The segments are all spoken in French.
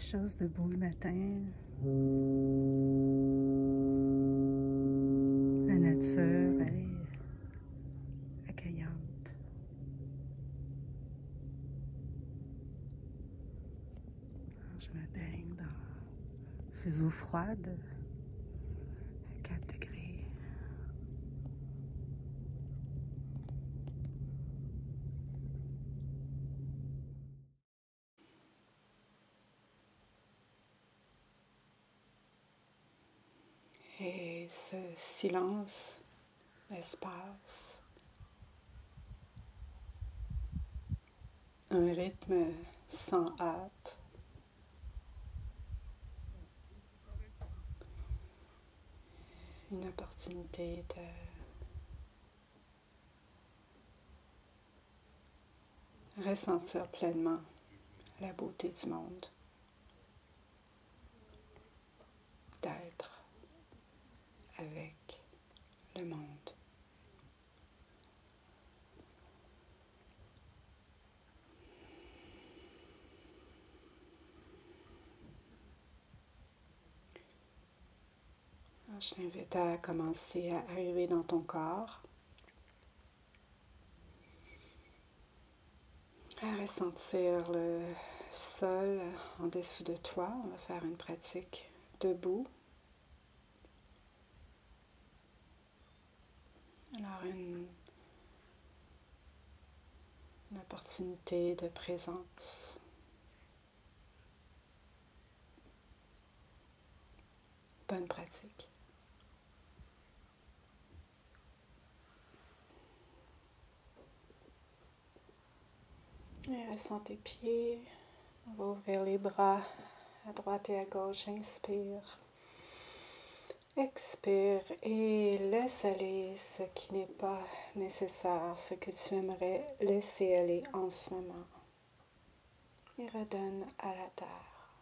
quelque chose de beau le matin. La nature, elle est accueillante. Alors, je me baigne dans ces eaux froides à 4 degrés. Et ce silence, l'espace, un rythme sans hâte, une opportunité de ressentir pleinement la beauté du monde, d'être avec le monde. Alors, je t'invite à commencer à arriver dans ton corps, à ressentir le sol en dessous de toi. On va faire une pratique debout. Alors, une opportunité de présence. Bonne pratique. Et ressens tes pieds. On va ouvrir les bras à droite et à gauche. Inspire. Expire et laisse aller ce qui n'est pas nécessaire, ce que tu aimerais laisser aller en ce moment. Et redonne à la terre.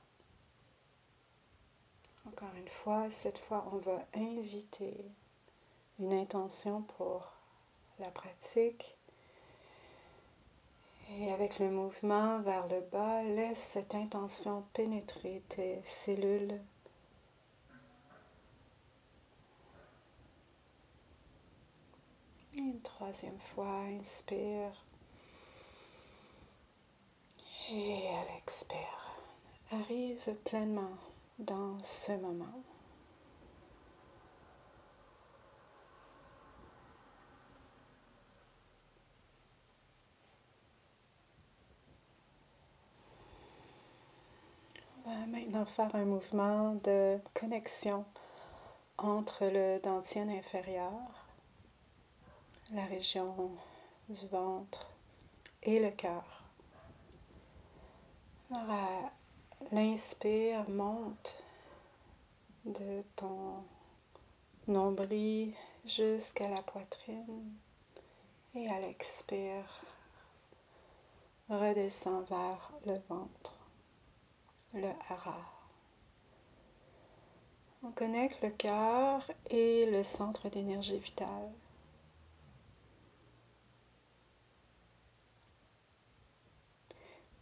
Encore une fois, cette fois, on va inviter une intention pour la pratique. Et avec le mouvement vers le bas, laisse cette intention pénétrer tes cellules. Et une troisième fois, inspire. Et à l'expire, arrive pleinement dans ce moment. On va maintenant faire un mouvement de connexion entre le dantian inférieur, la région du ventre et le cœur. Alors à l'inspire, monte de ton nombril jusqu'à la poitrine et à l'expire, redescend vers le ventre, le hara. On connecte le cœur et le centre d'énergie vitale.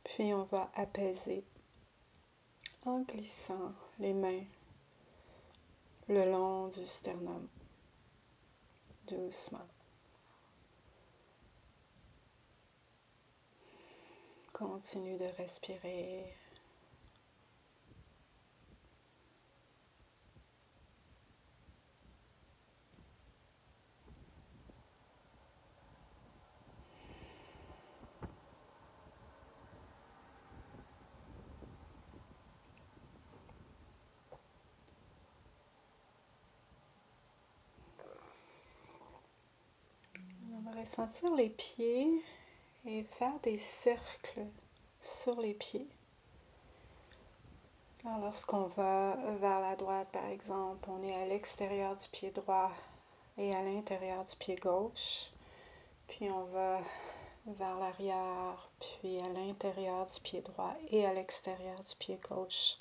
Puis on va apaiser en glissant les mains le long du sternum, doucement. Continue de respirer. On va ressentir les pieds et faire des cercles sur les pieds. Alors, lorsqu'on va vers la droite, par exemple, on est à l'extérieur du pied droit et à l'intérieur du pied gauche. Puis on va vers l'arrière, puis à l'intérieur du pied droit et à l'extérieur du pied gauche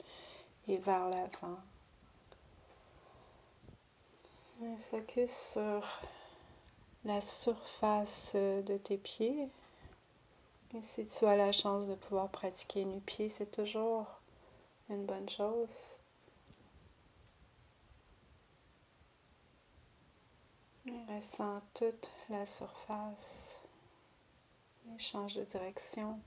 et vers l'avant. Un focus sur la surface de tes pieds. Et si tu as la chance de pouvoir pratiquer nu-pied, c'est toujours une bonne chose. Et ressens toute la surface et change de direction.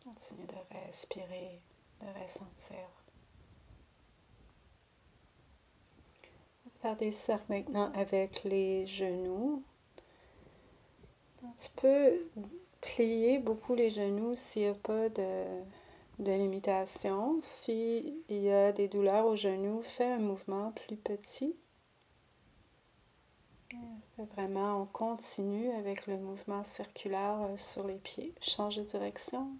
Continue de respirer, de ressentir. On va faire des cercles maintenant avec les genoux. Donc, tu peux plier beaucoup les genoux s'il n'y a pas de limitation. S'il y a des douleurs aux genoux, fais un mouvement plus petit. Vraiment, on continue avec le mouvement circulaire sur les pieds. Change de direction.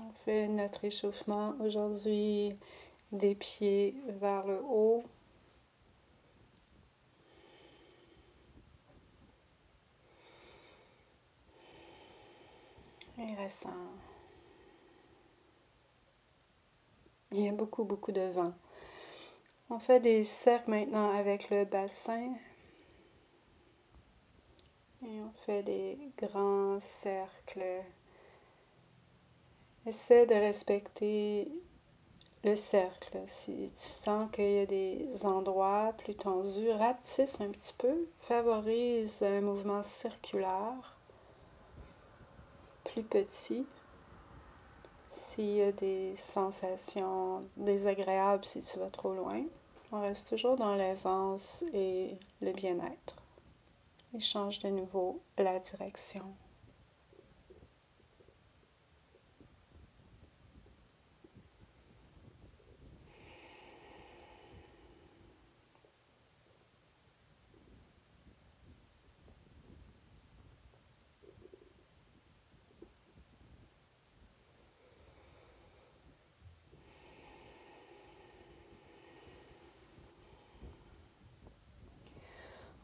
On fait notre échauffement aujourd'hui des pieds vers le haut. Et ressent. Il y a beaucoup de vent. On fait des cercles maintenant avec le bassin. Et on fait des grands cercles. Essaie de respecter le cercle. Si tu sens qu'il y a des endroits plus tendus, rapetisse un petit peu. Favorise un mouvement circulaire plus petit. S'il y a des sensations désagréables si tu vas trop loin, on reste toujours dans l'aisance et le bien-être. Et change de nouveau la direction.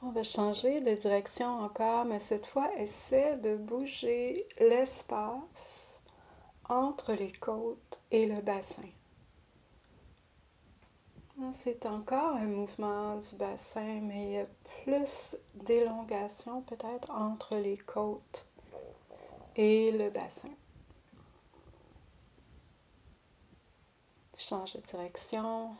On va changer de direction encore, mais cette fois, essaie de bouger l'espace entre les côtes et le bassin. C'est encore un mouvement du bassin, mais il y a plus d'élongation peut-être entre les côtes et le bassin. Change de direction.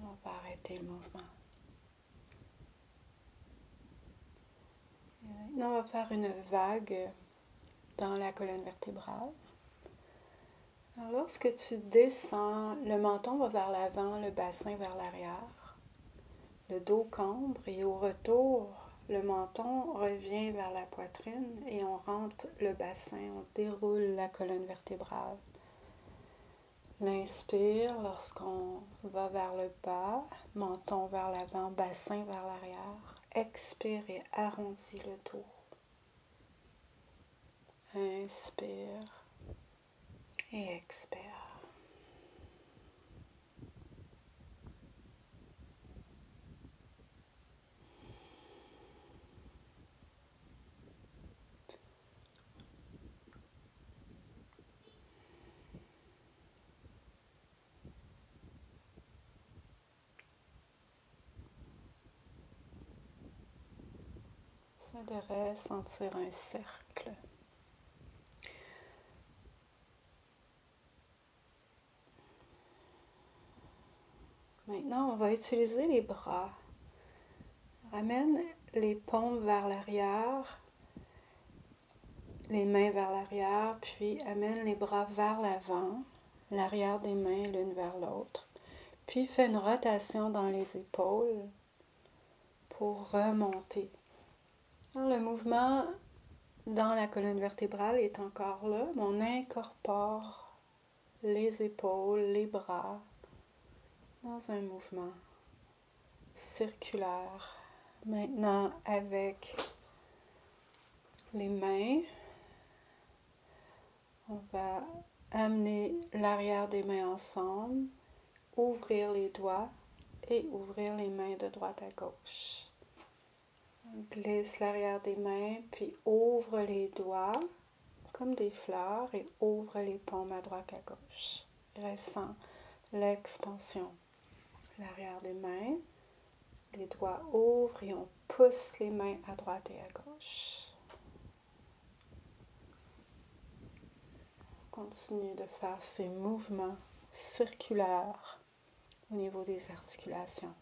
On va arrêter le mouvement. Et maintenant, on va faire une vague dans la colonne vertébrale. Alors, lorsque tu descends, le menton va vers l'avant, le bassin vers l'arrière. Le dos cambre et au retour, le menton revient vers la poitrine et on rentre le bassin, on déroule la colonne vertébrale. L'inspire lorsqu'on va vers le bas, menton vers l'avant, bassin vers l'arrière. Expire et arrondis le dos. Inspire et expire. Ça devrait sentir un cercle. Maintenant, on va utiliser les bras. Ramène les paumes vers l'arrière, les mains vers l'arrière, puis amène les bras vers l'avant, l'arrière des mains l'une vers l'autre. Puis fais une rotation dans les épaules pour remonter. Alors, le mouvement dans la colonne vertébrale est encore là, mais on incorpore les épaules, les bras, dans un mouvement circulaire. Maintenant, avec les mains, on va amener l'arrière des mains ensemble, ouvrir les doigts et ouvrir les mains de droite à gauche. On glisse l'arrière des mains, puis ouvre les doigts comme des fleurs et ouvre les paumes à droite à gauche. Ressent l'expansion. L'arrière des mains, les doigts ouvrent et on pousse les mains à droite et à gauche. Continue de faire ces mouvements circulaires au niveau des articulations.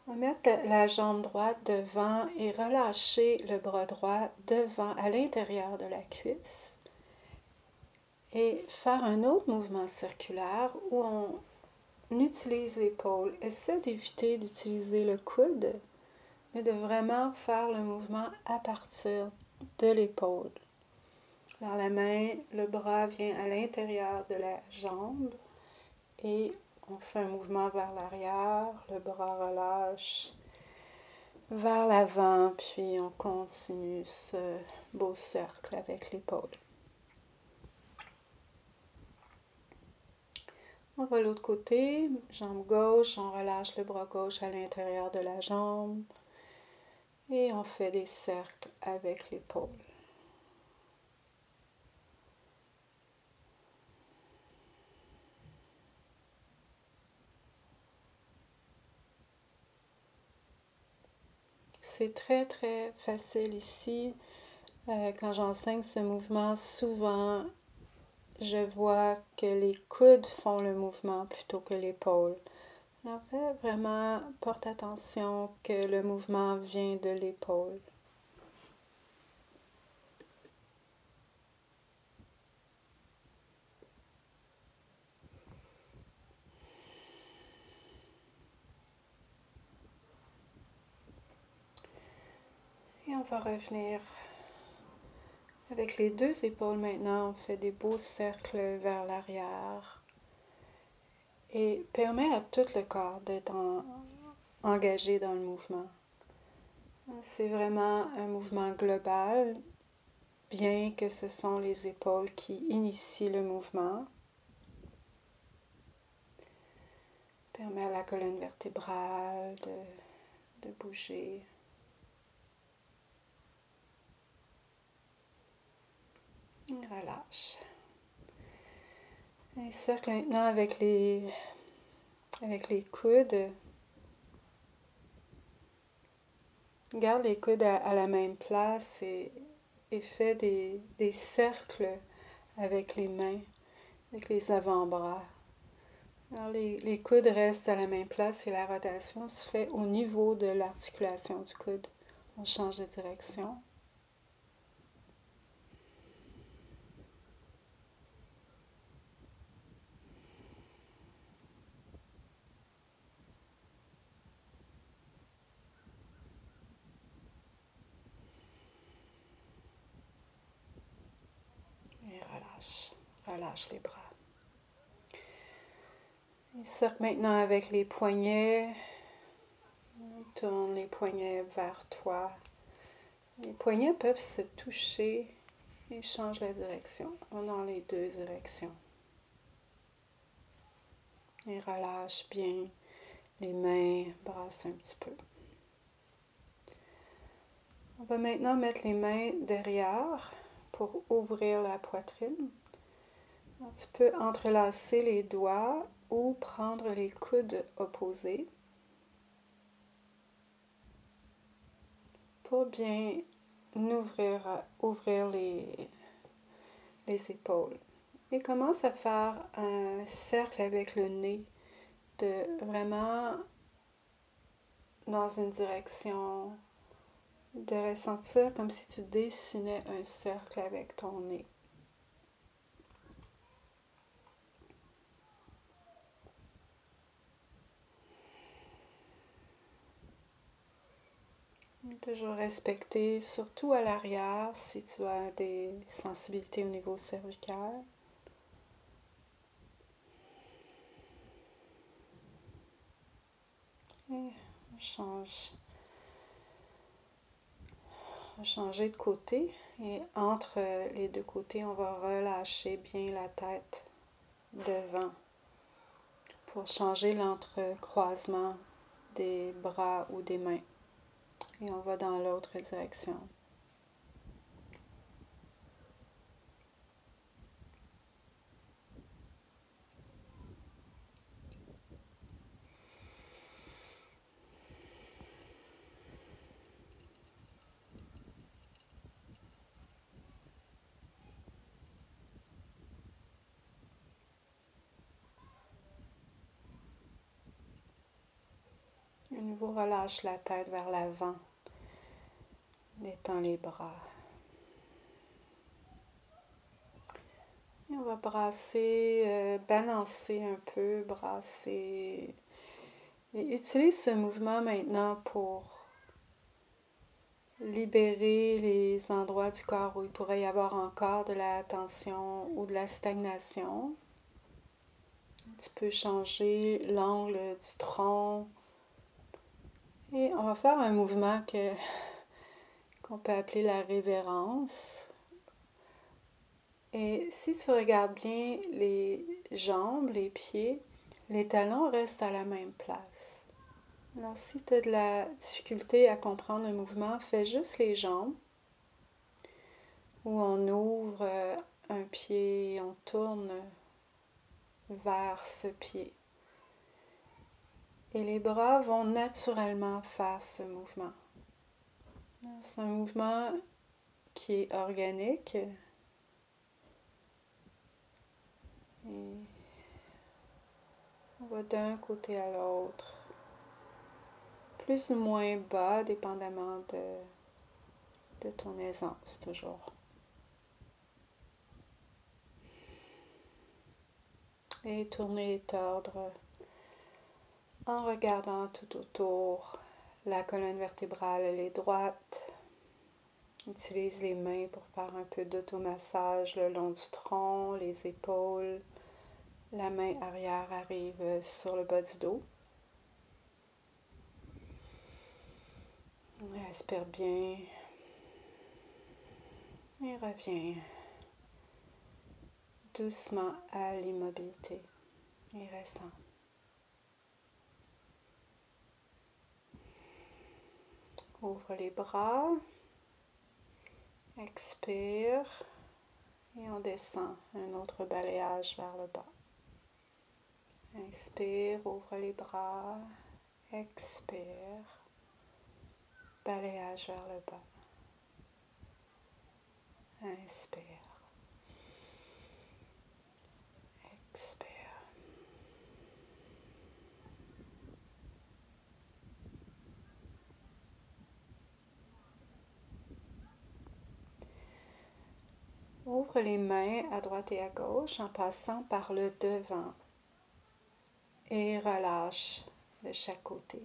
On va mettre la jambe droite devant et relâcher le bras droit devant à l'intérieur de la cuisse. Et faire un autre mouvement circulaire où on utilise l'épaule. Essaie d'éviter d'utiliser le coude, mais de vraiment faire le mouvement à partir de l'épaule. Alors la main, le bras vient à l'intérieur de la jambe et on fait un mouvement vers l'arrière, le bras relâche vers l'avant, puis on continue ce beau cercle avec l'épaule. On va de l'autre côté, jambe gauche, on relâche le bras gauche à l'intérieur de la jambe et on fait des cercles avec l'épaule. C'est très très facile ici. Quand j'enseigne ce mouvement, souvent je vois que les coudes font le mouvement plutôt que l'épaule. En fait, vraiment, porte attention que le mouvement vient de l'épaule. Et on va revenir avec les deux épaules maintenant. On fait des beaux cercles vers l'arrière et permet à tout le corps d'être engagé dans le mouvement. C'est vraiment un mouvement global, bien que ce sont les épaules qui initient le mouvement. Permet à la colonne vertébrale de bouger. Et relâche. Un cercle maintenant avec les coudes. Garde les coudes à la même place et fais des cercles avec les mains, avec les avant-bras. Alors les coudes restent à la même place et la rotation se fait au niveau de l'articulation du coude. On change de direction. Et relâche. Relâche les bras. Et cercle maintenant avec les poignets. Tourne les poignets vers toi. Les poignets peuvent se toucher et change la direction. Dans les deux directions. Et relâche bien les mains, brasse un petit peu. On va maintenant mettre les mains derrière pour ouvrir la poitrine. Tu peux entrelacer les doigts ou prendre les coudes opposés pour bien ouvrir les épaules. Et commence à faire un cercle avec le nez, vraiment dans une direction, de ressentir comme si tu dessinais un cercle avec ton nez. Toujours respecter, surtout à l'arrière, si tu as des sensibilités au niveau cervical. Et on va changer de côté. Et entre les deux côtés, on va relâcher bien la tête devant pour changer l'entrecroisement des bras ou des mains. Et on va dans l'autre direction. À nouveau, relâche la tête vers l'avant, détends les bras. Et on va brasser, balancer un peu, brasser. Et utilise ce mouvement maintenant pour libérer les endroits du corps où il pourrait y avoir encore de la tension ou de la stagnation. Tu peux changer l'angle du tronc. Et on va faire un mouvement qu'on peut appeler la révérence. Et si tu regardes bien les jambes, les pieds, les talons restent à la même place. Alors si tu as de la difficulté à comprendre le mouvement, fais juste les jambes, où on ouvre un pied et on tourne vers ce pied. Et les bras vont naturellement faire ce mouvement. C'est un mouvement qui est organique. Et on va d'un côté à l'autre, plus ou moins bas, dépendamment de ton aisance, toujours. Et tourner et tordre en regardant tout autour. La colonne vertébrale, elle est droite. Utilise les mains pour faire un peu d'automassage le long du tronc, les épaules. La main arrière arrive sur le bas du dos. Respire bien. Et reviens doucement à l'immobilité. Et ressens. Ouvre les bras. Expire. Et on descend. Un autre balayage vers le bas. Inspire, ouvre les bras. Expire. Balayage vers le bas. Inspire. Expire. Ouvre les mains à droite et à gauche en passant par le devant. Et relâche de chaque côté.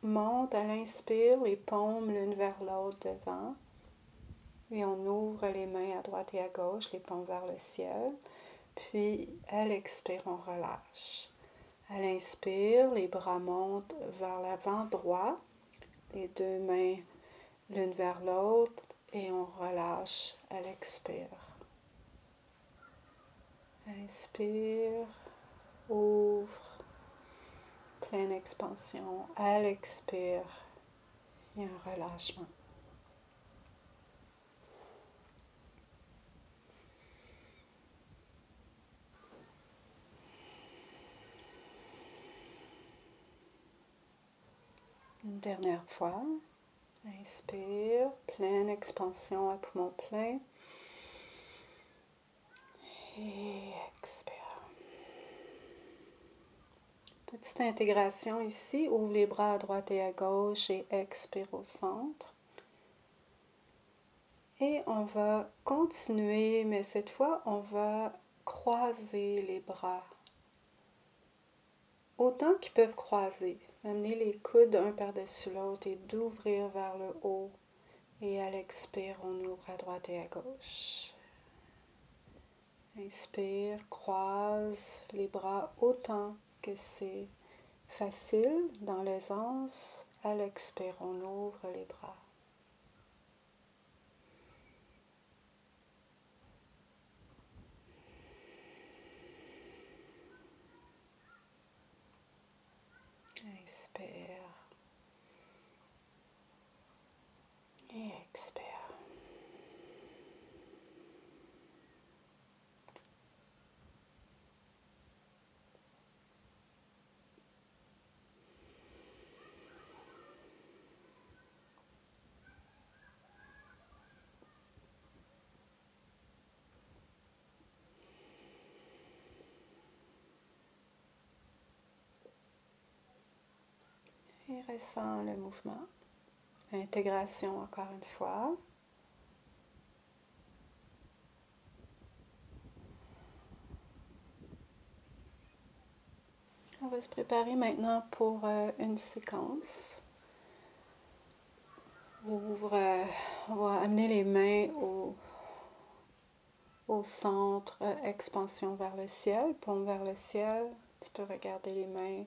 Monte à l'inspire, les paumes l'une vers l'autre devant. Et on ouvre les mains à droite et à gauche, les paumes vers le ciel. Puis à l'expire, on relâche. À l'inspire, les bras montent vers l'avant droit. Les deux mains l'une vers l'autre. Et on relâche à l'expire. Inspire, ouvre, pleine expansion. À l'expire, et un relâchement. Une dernière fois. Inspire, pleine expansion à poumon plein. Et expire. Petite intégration ici. Ouvre les bras à droite et à gauche et expire au centre. Et on va continuer, mais cette fois, on va croiser les bras. Autant qu'ils peuvent croiser. amener les coudes un par-dessus l'autre et d'ouvrir vers le haut. Et à l'expire, on ouvre à droite et à gauche. Inspire, croise les bras autant que c'est facile dans l'aisance. À l'expire, on ouvre les bras. Inspire et expire. Et ressens le mouvement. Intégration encore une fois. On va se préparer maintenant pour une séquence. On va amener les mains au centre, expansion vers le ciel, paume vers le ciel. Tu peux regarder les mains,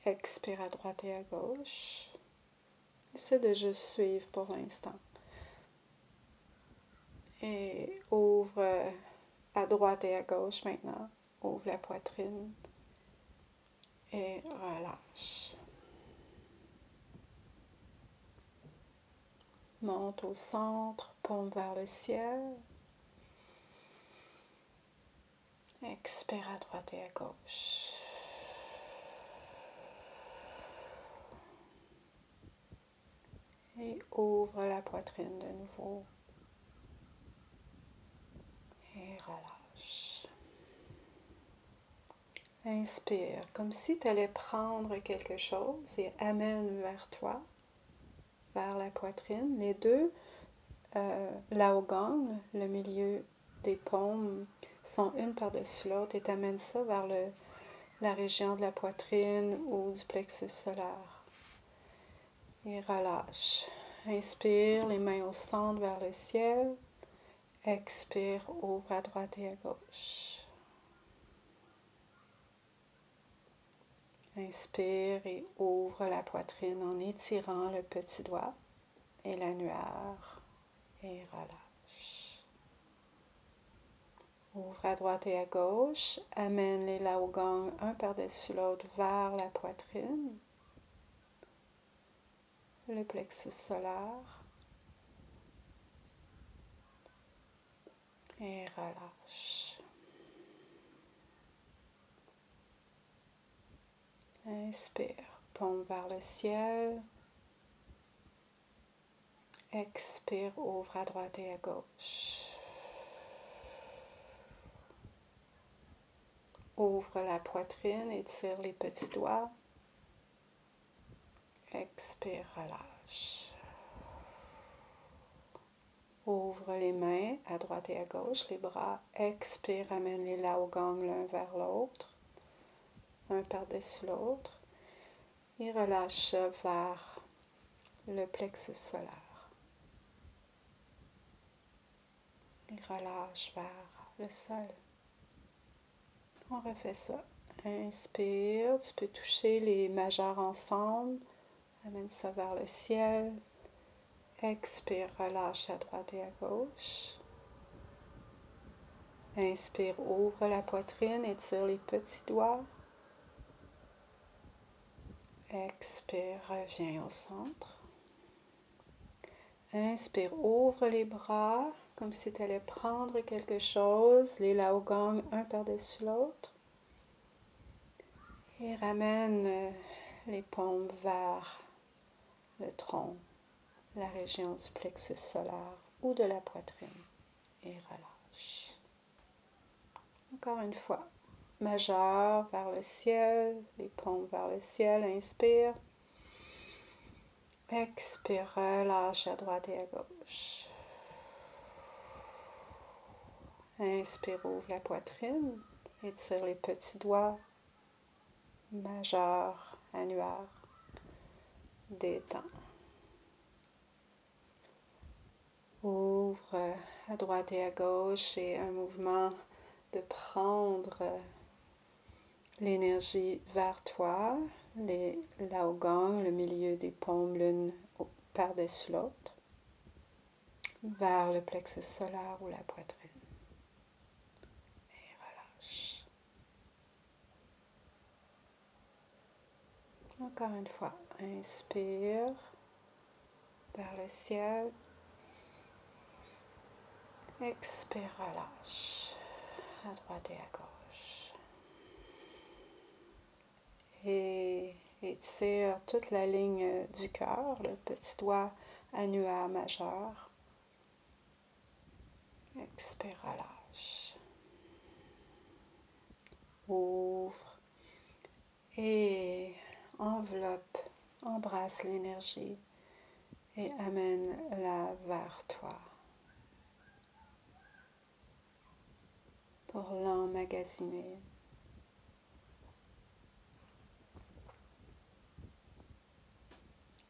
expire à droite et à gauche. Essaie de juste suivre pour l'instant. Et ouvre à droite et à gauche maintenant. Ouvre la poitrine et relâche. Monte au centre, paume vers le ciel. Expire à droite et à gauche. Et ouvre la poitrine de nouveau. Et relâche. Inspire, comme si tu allais prendre quelque chose et amène vers toi, vers la poitrine. Les deux, Laogang, le milieu des paumes, sont une par-dessus l'autre et t'amènes ça vers la région de la poitrine ou du plexus solaire. Et relâche. Inspire, les mains au centre vers le ciel. Expire, ouvre à droite et à gauche. Inspire et ouvre la poitrine en étirant le petit doigt et l'annulaire et relâche. Ouvre à droite et à gauche, amène les Laogang un par-dessus l'autre vers la poitrine, le plexus solaire et relâche. Inspire, paume vers le ciel. Expire, ouvre à droite et à gauche. Ouvre la poitrine, étire les petits doigts. Expire, relâche. Ouvre les mains à droite et à gauche, les bras. Expire, amène les Laogang l'un vers l'autre, un par-dessus l'autre. Et relâche vers le plexus solaire. Et relâche vers le sol. On refait ça. Inspire, tu peux toucher les majeurs ensemble. Amène ça vers le ciel. Expire, relâche à droite et à gauche. Inspire, ouvre la poitrine, étire les petits doigts. Expire, reviens au centre. Inspire, ouvre les bras comme si tu allais prendre quelque chose, les Laogang un par-dessus l'autre. Et ramène les paumes vers le tronc, la région du plexus solaire ou de la poitrine. Et relâche. Encore une fois. Majeur vers le ciel, les paumes vers le ciel. Inspire. Expire, relâche à droite et à gauche. Inspire, ouvre la poitrine. Étire les petits doigts. Majeur, annulaire. détend. Ouvre à droite et à gauche et un mouvement de prendre l'énergie vers toi, l'aogang, le milieu des paumes l'une par-dessus l'autre, vers le plexus solaire ou la poitrine. Et relâche. Encore une fois, inspire vers le ciel. Expire, relâche à droite et à gauche. Et étire toute la ligne du cœur, le petit doigt annulaire majeur. Expire, relâche. Ouvre et enveloppe, embrasse l'énergie et amène-la vers toi pour l'emmagasiner.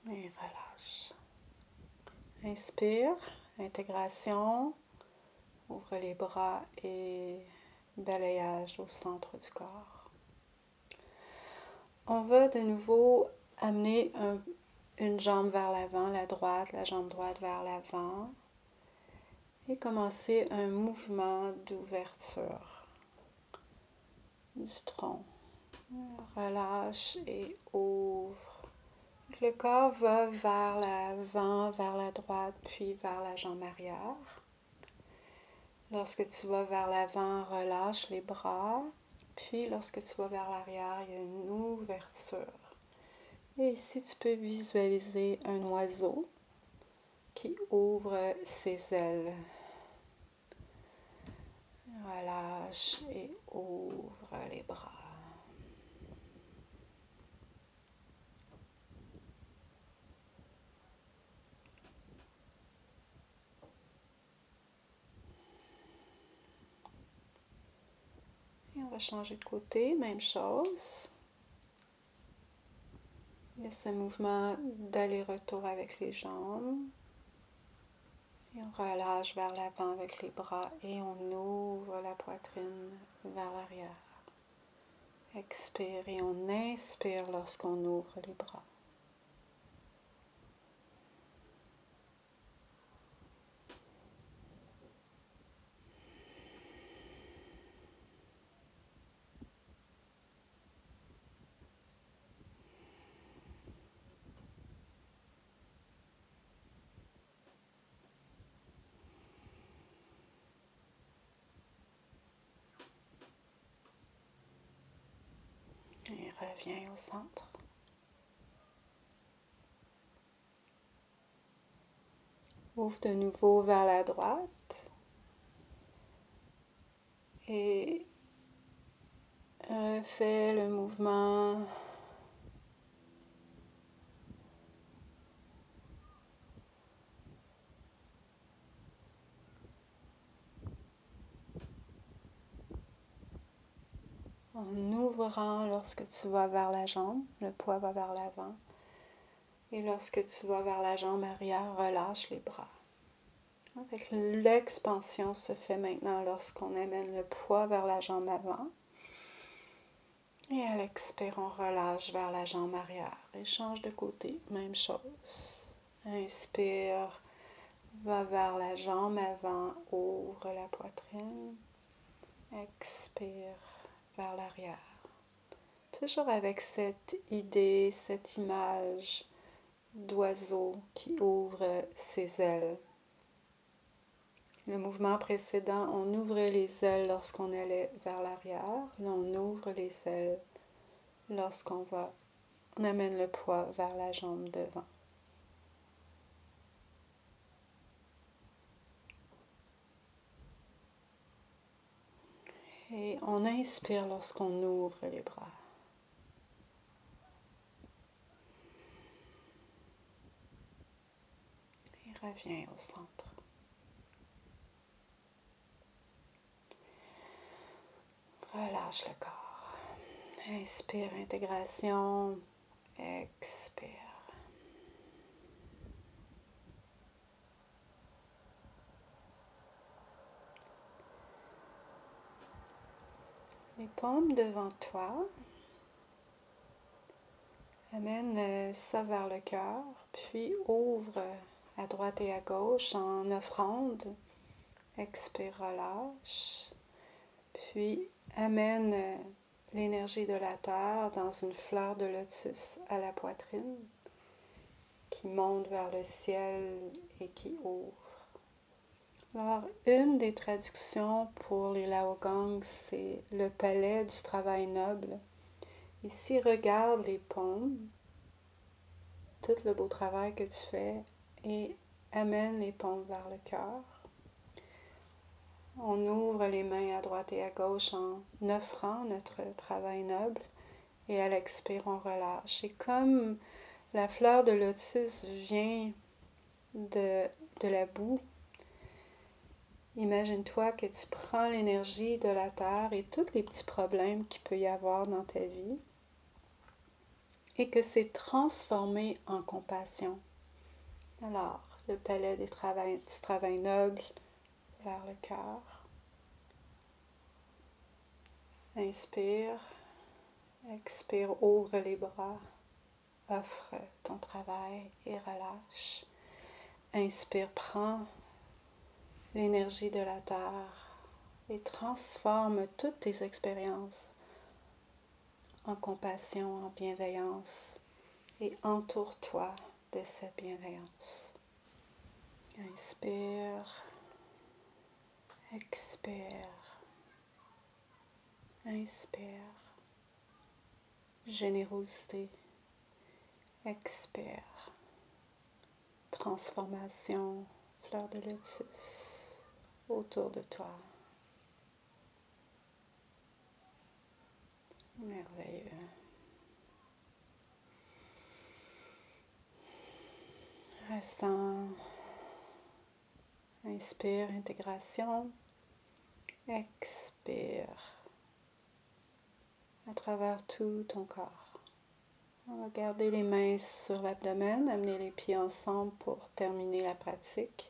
Et relâche. Inspire, intégration, ouvre les bras et balayage au centre du corps. On va de nouveau amener une jambe vers l'avant, la jambe droite vers l'avant et commencer un mouvement d'ouverture du tronc. Relâche et ouvre. Le corps va vers l'avant, vers la droite, puis vers la jambe arrière. Lorsque tu vas vers l'avant, relâche les bras. Puis lorsque tu vas vers l'arrière, il y a une ouverture. Et ici, tu peux visualiser un oiseau qui ouvre ses ailes. Relâche et ouvre les bras. Et on va changer de côté, même chose. Il y a ce mouvement d'aller-retour avec les jambes. Et on relâche vers l'avant avec les bras et on ouvre la poitrine vers l'arrière. Expire et on inspire lorsqu'on ouvre les bras. Et reviens au centre. Ouvre de nouveau vers la droite. Et fais le mouvement en ouvrant lorsque tu vas vers la jambe, le poids va vers l'avant. Et lorsque tu vas vers la jambe arrière, relâche les bras. Avec l'expansion se fait maintenant lorsqu'on amène le poids vers la jambe avant. Et à l'expire, on relâche vers la jambe arrière. Et change de côté, même chose. Inspire, va vers la jambe avant, ouvre la poitrine. Expire vers l'arrière. Toujours avec cette idée, cette image d'oiseau qui ouvre ses ailes. Le mouvement précédent, on ouvrait les ailes lorsqu'on allait vers l'arrière. Là, on ouvre les ailes lorsqu'on amène le poids vers la jambe devant. Et on inspire lorsqu'on ouvre les bras. Et reviens au centre. Relâche le corps. Inspire, intégration. Expire. les paumes devant toi. Amène ça vers le cœur, puis ouvre à droite et à gauche en offrande. Expire, relâche. Puis amène l'énergie de la terre dans une fleur de lotus à la poitrine qui monte vers le ciel et qui ouvre. Alors, une des traductions pour les Laogang, c'est le palais du travail noble. Ici, regarde les paumes, tout le beau travail que tu fais, et amène les paumes vers le cœur. On ouvre les mains à droite et à gauche en offrant notre travail noble, et à l'expire, on relâche. Et comme la fleur de lotus vient de la boue, imagine-toi que tu prends l'énergie de la terre et tous les petits problèmes qu'il peut y avoir dans ta vie, et que c'est transformé en compassion. Alors, le palais du travail noble vers le cœur. Inspire, expire, ouvre les bras, offre ton travail et relâche. Inspire, prends l'énergie de la terre et transforme toutes tes expériences en compassion, en bienveillance, et entoure-toi de cette bienveillance. Inspire, expire, inspire, générosité, expire, transformation, fleur de lotus autour de toi. Merveilleux. Restant, inspire, intégration, expire à travers tout ton corps. On va garder les mains sur l'abdomen, amener les pieds ensemble pour terminer la pratique.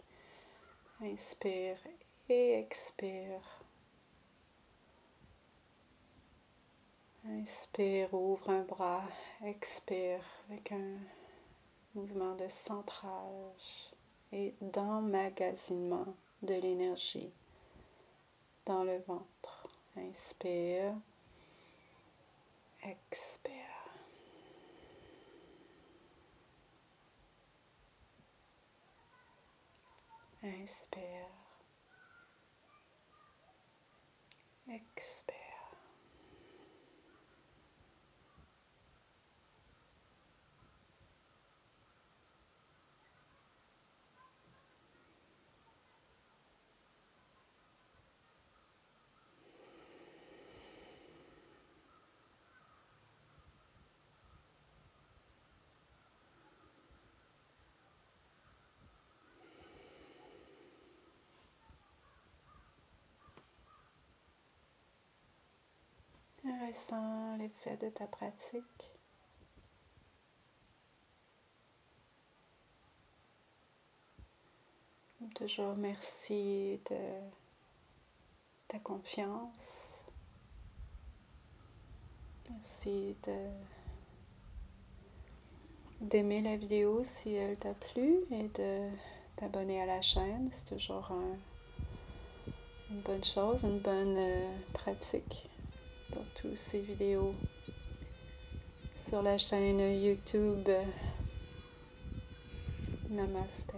Inspire et expire. Inspire, ouvre un bras, expire avec un mouvement de centrage et d'emmagasinement de l'énergie dans le ventre. Inspire, expire. Inspire, expire. Ressens l'effet de ta pratique. Toujours merci de ta confiance. Merci d'aimer la vidéo si elle t'a plu et de t'abonner à la chaîne. C'est toujours une bonne chose, une bonne pratique pour toutes ces vidéos sur la chaîne YouTube. Namaste.